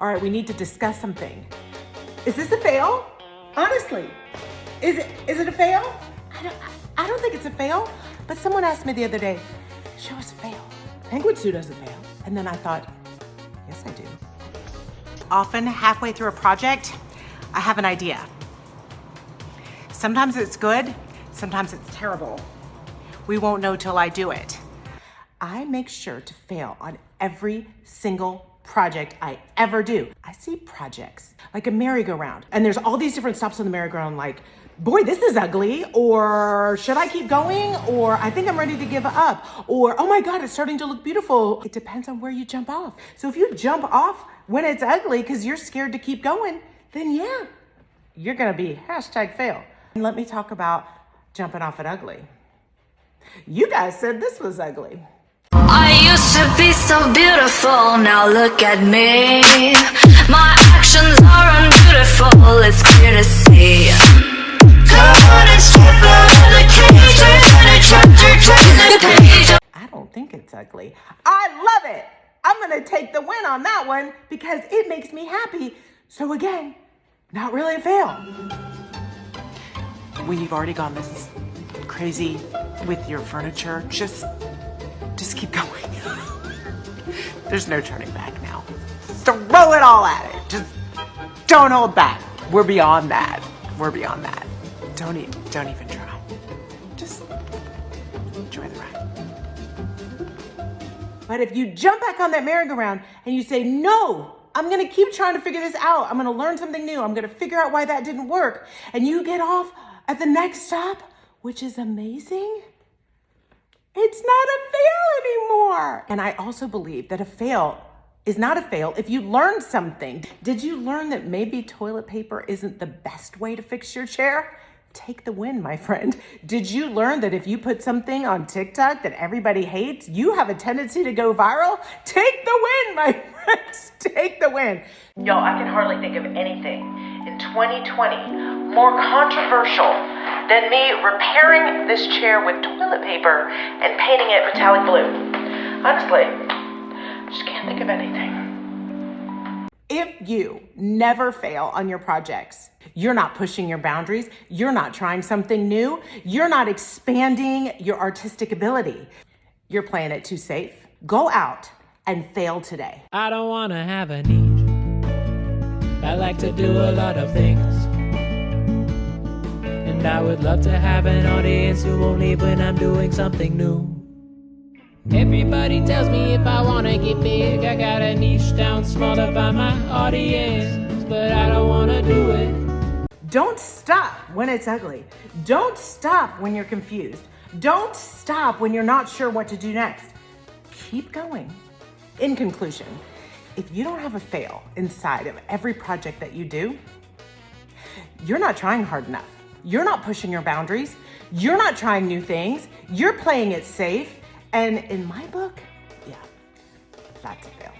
All right, we need to discuss something. Is this a fail? Honestly, is it a fail? I don't think it's a fail, but someone asked me the other day, show us a fail. Tanglewood Sue doesn't fail. And then I thought, yes, I do. Often halfway through a project, I have an idea. Sometimes it's good, sometimes it's terrible. We won't know till I do it. I make sure to fail on every single project I ever do. I see projects like a merry-go-round, and there's all these different stops on the merry-go-round like, boy, this is ugly, or should I keep going, or I think I'm ready to give up, or oh my God, it's starting to look beautiful. It depends on where you jump off. So if you jump off when it's ugly because you're scared to keep going, then yeah, you're gonna be #fail. And let me talk about jumping off at ugly. You guys said this was ugly. I used to be so beautiful, now look at me. My actions are unbeautiful, it's clear to see. I don't think it's ugly. I love it. I'm gonna take the win on that one because it makes me happy. So again, not really a fail. When you've already gone this crazy with your furniture, just keep going. There's no turning back now. Throw it all at it. Just don't hold back. We're beyond that. We're beyond that. Don't even try. Just enjoy the ride. But if you jump back on that merry-go-round and you say, no, I'm gonna keep trying to figure this out. I'm gonna learn something new. I'm gonna figure out why that didn't work. And you get off at the next stop, which is amazing, it's not a fail anymore. And I also believe that a fail is not a fail if you learned something. Did you learn that maybe toilet paper isn't the best way to fix your chair? Take the win, my friend. Did you learn that if you put something on TikTok that everybody hates, you have a tendency to go viral? Take the win, my friends. Take the win. Y'all, I can hardly think of anything in 2020 more controversial than me repairing this chair with toilet paper and painting it metallic blue. Honestly, I just can't think of anything. If you never fail on your projects, you're not pushing your boundaries, you're not trying something new, you're not expanding your artistic ability, you're playing it too safe. Go out and fail today. I don't want to have a niche. I like to do a lot of things. And I would love to have an audience who won't leave when I'm doing something new. Everybody tells me if I want to get big, I gotta niche down small to find my audience. But I don't want to do it. Don't stop when it's ugly. Don't stop when you're confused. Don't stop when you're not sure what to do next. Keep going. In conclusion, if you don't have a fail inside of every project that you do, you're not trying hard enough. You're not pushing your boundaries. You're not trying new things. You're playing it safe. And in my book, yeah, that's a fail.